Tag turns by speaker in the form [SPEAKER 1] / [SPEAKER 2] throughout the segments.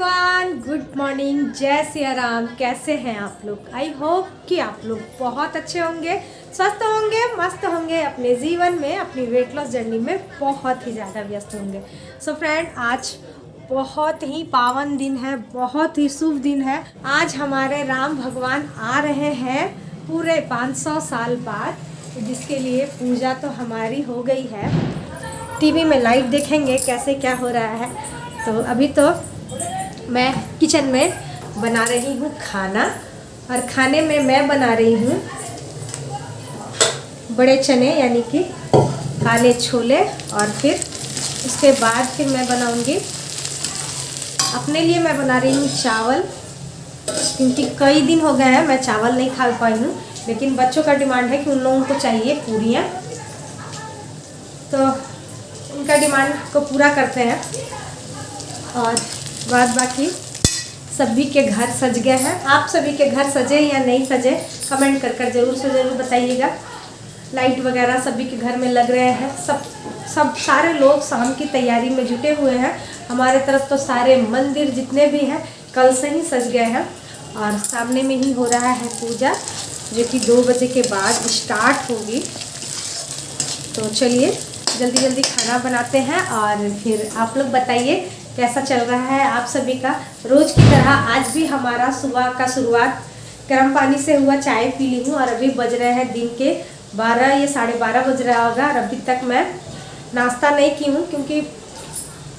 [SPEAKER 1] Everyone, good morning, जय सिया राम। कैसे हैं आप लोग? आई होप कि आप लोग बहुत अच्छे होंगे, स्वस्थ होंगे, मस्त होंगे, अपने जीवन में अपनी वेट लॉस जर्नी में बहुत ही ज़्यादा व्यस्त होंगे। सो फ्रेंड, आज बहुत ही पावन दिन है, बहुत ही शुभ दिन है। आज हमारे राम भगवान आ रहे हैं पूरे 500 साल बाद, जिसके लिए पूजा तो हमारी हो गई है। टीवी में लाइव देखेंगे कैसे क्या हो रहा है। तो अभी तो मैं किचन में बना रही हूँ खाना, और खाने में मैं बना रही हूँ बड़े चने यानी कि काले छोले, और फिर उसके बाद फिर मैं बनाऊँगी अपने लिए। मैं बना रही हूँ चावल, क्योंकि कई दिन हो गए हैं मैं चावल नहीं खा पाई हूँ, लेकिन बच्चों का डिमांड है कि उन लोगों को चाहिए पूरियाँ, तो उनका डिमांड को पूरा करते हैं। और बाद बाकी सभी के घर सज गए हैं। आप सभी के घर सजे या नहीं सजे कमेंट कर ज़रूर से ज़रूर बताइएगा। लाइट वगैरह सभी के घर में लग रहे हैं। सब सारे लोग शाम की तैयारी में जुटे हुए हैं। हमारे तरफ तो सारे मंदिर जितने भी हैं कल से ही सज गए हैं, और सामने में ही हो रहा है पूजा, जो कि 2 बजे के बाद स्टार्ट होगी। तो चलिए जल्दी जल्दी खाना बनाते हैं, और फिर आप लोग बताइए कैसा चल रहा है आप सभी का। रोज़ की तरह आज भी हमारा सुबह का शुरुआत गर्म पानी से हुआ, चाय पी ली हूँ, और अभी बज रहे हैं दिन के 12 या 12:30 बज रहा होगा, और अभी तक मैं नाश्ता नहीं की हूँ, क्योंकि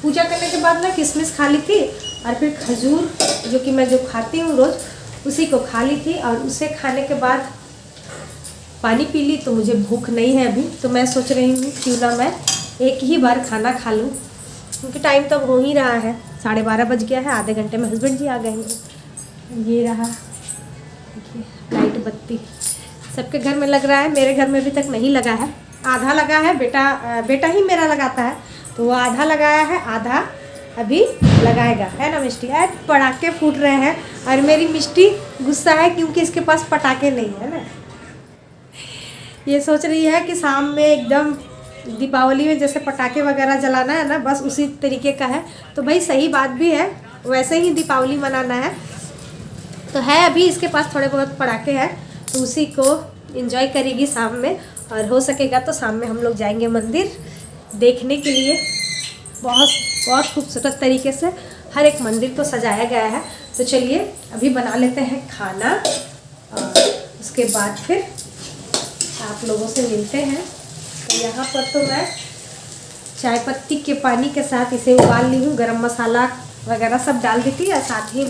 [SPEAKER 1] पूजा करने के बाद ना किशमिश खा ली थी, और फिर खजूर जो कि मैं जो खाती हूँ रोज़ उसी को खा ली थी, और उसे खाने के बाद पानी पी ली, तो मुझे भूख नहीं है अभी। तो मैं सोच रही हूँ क्यों ना मैं एक ही बार खाना खा लूँ, क्योंकि टाइम तो हो ही रहा है, 12:30 बज गया है। आधे घंटे में हस्बैंड जी आ गए हैं। ये रहा देखिए लाइट बत्ती सबके घर में लग रहा है, मेरे घर में अभी तक नहीं लगा है। आधा लगा है, बेटा ही मेरा लगाता है, तो वो आधा लगाया है, आधा अभी लगाएगा, है ना मिष्टी? पटाखे फूट रहे हैं, और मेरी मिष्टी गुस्सा है क्योंकि इसके पास पटाखे नहीं है ना। ये सोच रही है कि शाम में एकदम दीपावली में जैसे पटाखे वगैरह जलाना है ना, बस उसी तरीके का है। तो भाई सही बात भी है, वैसे ही दीपावली मनाना है। तो है अभी इसके पास थोड़े बहुत पटाखे हैं, तो उसी को एंजॉय करेगी शाम में, और हो सकेगा तो शाम में हम लोग जाएंगे मंदिर देखने के लिए। बहुत खूबसूरत तरीके से हर एक मंदिर को सजाया गया है। तो चलिए अभी बना लेते हैं खाना, और उसके बाद फिर आप लोगों से मिलते हैं। तो यहाँ पर तो मैं चाय पत्ती के पानी के साथ इसे उबाल ली हूँ, गरम मसाला वगैरह सब डाल दी थी, और साथ ही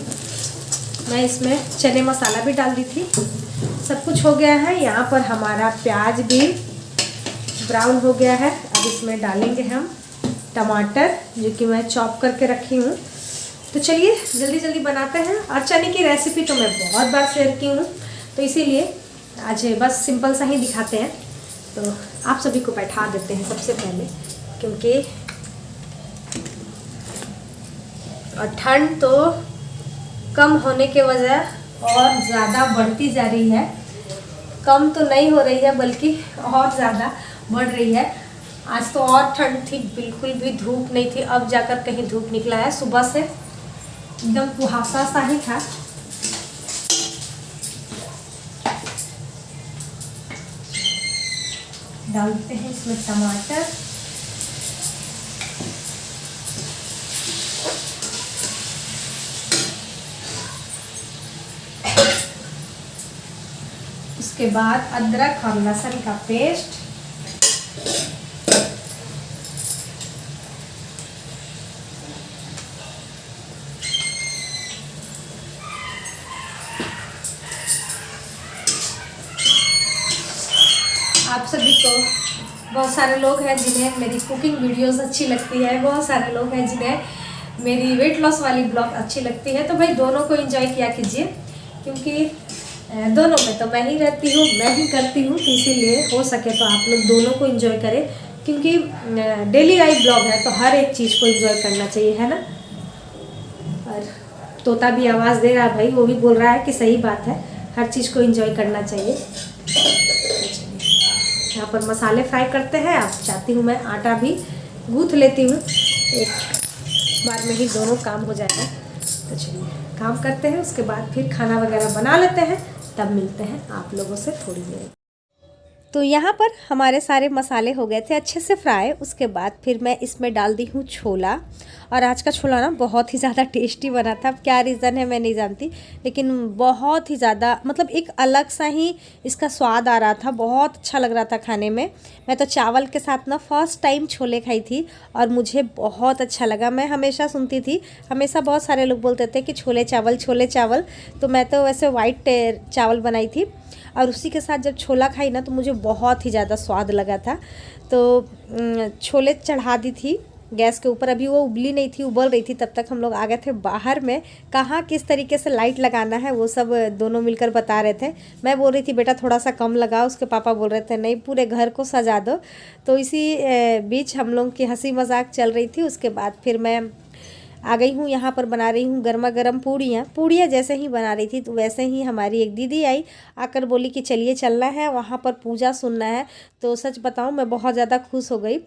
[SPEAKER 1] मैं इसमें चने मसाला भी डाल दी थी। सब कुछ हो गया है। यहाँ पर हमारा प्याज भी ब्राउन हो गया है। अब इसमें डालेंगे हम टमाटर, जो कि मैं चॉप करके रखी हूँ। तो चलिए जल्दी जल्दी बनाते हैं। और चने की रेसिपी तो मैं बहुत बार शेयर की हूँ, तो इसीलिए आज बस सिंपल सा ही दिखाते हैं। तो आप सभी को बैठा देते हैं सबसे पहले, क्योंकि और ठंड तो कम होने के वजह और ज़्यादा बढ़ती जा रही है। कम तो नहीं हो रही है, बल्कि और ज़्यादा बढ़ रही है। आज तो और ठंड थी, बिल्कुल भी धूप नहीं थी। अब जाकर कहीं धूप निकला है, सुबह से एकदम कुहासा सा ही था। डालते हैं इसमें टमाटर, उसके बाद अदरक और लहसुन का पेस्ट, आप सभी को बहुत सारे लोग हैं जिन्हें मेरी कुकिंग वीडियोस अच्छी लगती है, बहुत सारे लोग हैं जिन्हें मेरी वेट लॉस वाली ब्लॉग अच्छी लगती है। तो भाई दोनों को एंजॉय किया कीजिए, क्योंकि दोनों में तो मैं ही रहती हूँ, मैं ही करती हूँ, तो इसीलिए हो सके तो आप लोग दोनों को एंजॉय करें, क्योंकि डेली लाइफ ब्लॉग है, तो हर एक चीज़ को एंजॉय करना चाहिए, है ना। और तोता भी आवाज़ दे रहा है भाई, वो भी बोल रहा है कि सही बात है, हर चीज़ को एंजॉय करना चाहिए। यहाँ पर मसाले फ्राई करते हैं। आप चाहती हूँ मैं आटा भी गूँथ लेती हूँ, एक बार में ही दोनों काम हो जाएगा। तो चलिए काम करते हैं, उसके बाद फिर खाना वगैरह बना लेते हैं, तब मिलते हैं आप लोगों से थोड़ी देर। तो यहाँ पर हमारे सारे मसाले हो गए थे अच्छे से फ्राई। उसके बाद फिर मैं इसमें डाल दी हूँ छोला, और आज का छोला ना बहुत ही ज़्यादा टेस्टी बना था। अब क्या रीज़न है मैं नहीं जानती, लेकिन बहुत ही ज़्यादा मतलब एक अलग सा ही इसका स्वाद आ रहा था, बहुत अच्छा लग रहा था खाने में। मैं तो चावल के साथ ना फर्स्ट टाइम छोले खाई थी और मुझे बहुत अच्छा लगा। मैं हमेशा सुनती थी, हमेशा बहुत सारे लोग बोलते थे कि छोले चावल, तो मैं तो वैसे वाइट चावल बनाई थी और उसी के साथ जब छोला खाई ना तो मुझे बहुत ही ज़्यादा स्वाद लगा था। तो छोले चढ़ा दी थी गैस के ऊपर, अभी वो उबली नहीं थी, उबल रही थी। तब तक हम लोग आ गए थे बाहर में, कहाँ किस तरीके से लाइट लगाना है वो सब दोनों मिलकर बता रहे थे। मैं बोल रही थी बेटा थोड़ा सा कम लगाओ, उसके पापा बोल रहे थे नहीं पूरे घर को सजा दो। तो इसी बीच हम लोग की हंसी मजाक चल रही थी। उसके बाद फिर मैं आ गई हूँ, यहाँ पर बना रही हूँ गर्मा गर्म पूड़ियाँ जैसे ही बना रही थी तो वैसे ही हमारी एक दीदी आई, आकर बोली कि चलिए चलना है वहाँ पर पूजा सुनना है। तो सच बताऊँ मैं बहुत ज़्यादा खुश हो गई।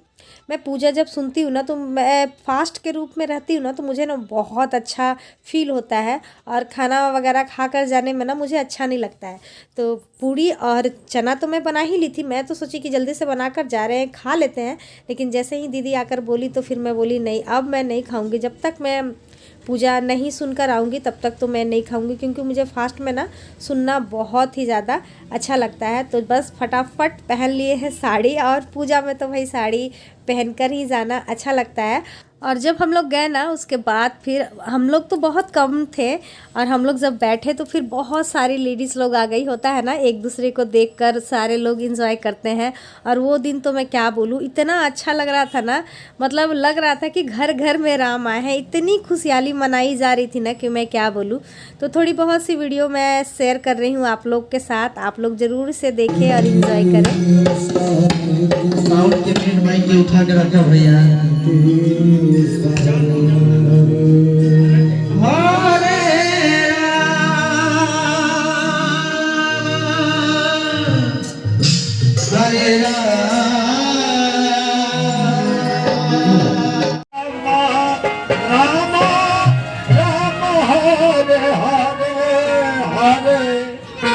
[SPEAKER 1] मैं पूजा जब सुनती हूँ ना तो मैं फास्ट के रूप में रहती हूँ ना, तो मुझे ना बहुत अच्छा फील होता है, और खाना वगैरह खा कर जाने में ना मुझे अच्छा नहीं लगता है। तो पूड़ी और चना तो मैं बना ही ली थी, मैं तो सोची कि जल्दी से बना कर जा रहे हैं खा लेते हैं, लेकिन जैसे ही दीदी आकर बोली तो फिर मैं बोली नहीं अब मैं नहीं खाऊंगी, जब तक मैं पूजा नहीं सुनकर आऊँगी तब तक तो मैं नहीं खाऊंगी, क्योंकि मुझे फास्ट में ना सुनना बहुत ही ज़्यादा अच्छा लगता है। तो बस फटाफट पहन लिए हैं साड़ी, और पूजा में तो भाई साड़ी पहनकर ही जाना अच्छा लगता है। और जब हम लोग गए ना उसके बाद फिर हम लोग तो बहुत कम थे, और हम लोग जब बैठे तो फिर बहुत सारी लेडीज़ लोग आ गई। होता है ना एक दूसरे को देखकर सारे लोग एंजॉय करते हैं। और वो दिन तो मैं क्या बोलूँ, इतना अच्छा लग रहा था ना, मतलब लग रहा था कि घर घर में राम आए हैं, इतनी खुशहाली मनाई जा रही थी ना कि मैं क्या बोलूँ। तो थोड़ी बहुत सी वीडियो मैं शेयर कर रही हूँ आप लोग के साथ, आप लोग ज़रूर से देखें और इन्जॉय करें।
[SPEAKER 2] साउंड के मेन माइक के उठा के रखा भैया। हरे राम राम हरे हरे हरे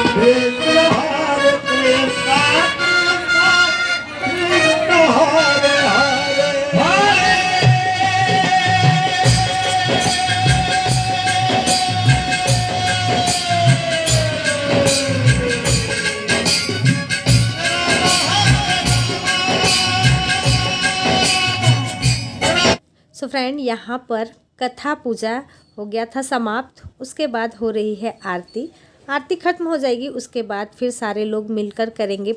[SPEAKER 2] कृष्ण हरे कृष्ण कृष्ण हरे हरे
[SPEAKER 1] सो फ्रेंड यहाँ पर कथा पूजा हो गया था समाप्त। उसके बाद हो रही है आरती। आरती खत्म हो जाएगी, उसके बाद फिर सारे लोग मिलकर करेंगे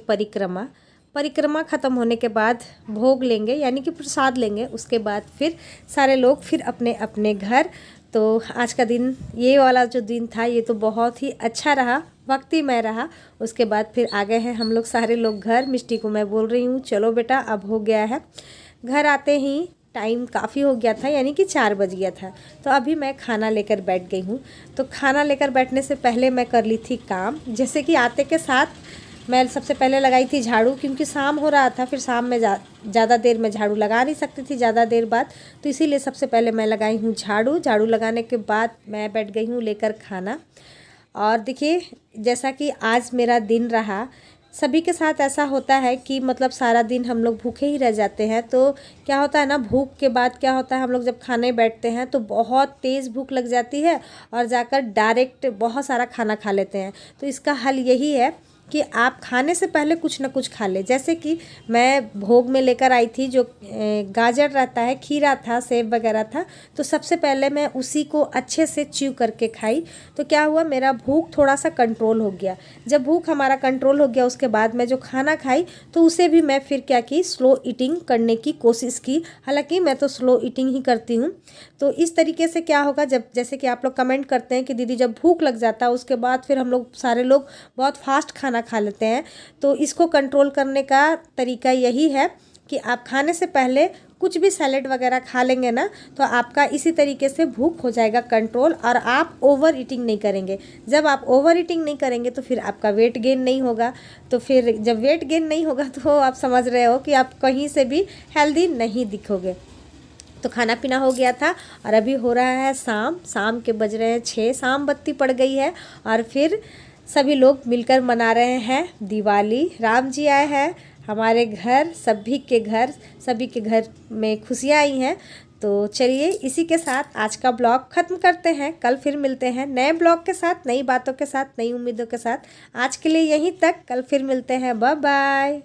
[SPEAKER 1] परिक्रमा ख़त्म होने के बाद भोग लेंगे, यानी कि प्रसाद लेंगे। उसके बाद फिर सारे लोग फिर अपने अपने घर। तो आज का दिन, ये वाला जो दिन था, ये तो बहुत ही अच्छा रहा, वक्तिमय रहा। उसके बाद फिर आ गए हैं हम लोग सारे लोग घर। मिष्टी को मैं बोल रही हूँ चलो बेटा अब हो गया है। घर आते ही टाइम काफ़ी हो गया था, यानी कि 4 बज गया था। तो अभी मैं खाना लेकर बैठ गई हूँ। तो खाना लेकर बैठने से पहले मैं कर ली थी काम, जैसे कि आते के साथ मैं सबसे पहले लगाई थी झाड़ू, क्योंकि शाम हो रहा था, फिर शाम में ज़्यादा देर में झाड़ू लगा नहीं सकती थी ज़्यादा देर बाद। तो इसीलिए सबसे पहले मैं लगाई हूँ झाड़ू लगाने के बाद मैं बैठ गई हूँ लेकर खाना। और देखिए जैसा कि आज मेरा दिन रहा, सभी के साथ ऐसा होता है कि मतलब सारा दिन हम लोग भूखे ही रह जाते हैं। तो क्या होता है ना, भूख के बाद क्या होता है, हम लोग जब खाने बैठते हैं तो बहुत तेज़ भूख लग जाती है और जाकर डायरेक्ट बहुत सारा खाना खा लेते हैं। तो इसका हल यही है कि आप खाने से पहले कुछ ना कुछ खा लें। जैसे कि मैं भोग में लेकर आई थी जो गाजर रहता है, खीरा था, सेब वगैरह था, तो सबसे पहले मैं उसी को अच्छे से च्यू करके खाई। तो क्या हुआ, मेरा भूख थोड़ा सा कंट्रोल हो गया। जब भूख हमारा कंट्रोल हो गया उसके बाद मैं जो खाना खाई तो उसे भी मैं फिर क्या की, स्लो ईटिंग करने की कोशिश की। हालांकि मैं तो स्लो ईटिंग ही करती हूँ। तो इस तरीके से क्या होगा, जब जैसे कि आप लोग कमेंट करते हैं कि दीदी जब भूख लग जाता है उसके बाद फिर हम लोग सारे लोग बहुत फास्ट खाना खा लेते हैं। तो इसको कंट्रोल करने का तरीका यही है कि आप खाने से पहले कुछ भी सैलेड वगैरह खा लेंगे ना, तो आपका इसी तरीके से भूख हो जाएगा कंट्रोल, और आप ओवर ईटिंग नहीं करेंगे। जब आप ओवर ईटिंग नहीं करेंगे तो फिर आपका वेट गेन नहीं होगा। तो फिर जब वेट गेन नहीं होगा तो आप समझ रहे हो कि आप कहीं से भी हेल्दी नहीं दिखोगे। तो खाना पीना हो गया था और अभी हो रहा है शाम के बज रहे हैं 6, शाम बत्ती पड़ गई है और फिर सभी लोग मिलकर मना रहे हैं दिवाली। राम जी आए हैं हमारे घर, सभी के घर में खुशियाँ आई हैं। तो चलिए इसी के साथ आज का ब्लॉग ख़त्म करते हैं। कल फिर मिलते हैं नए ब्लॉग के साथ, नई बातों के साथ, नई उम्मीदों के साथ। आज के लिए यहीं तक, कल फिर मिलते हैं। Bye bye.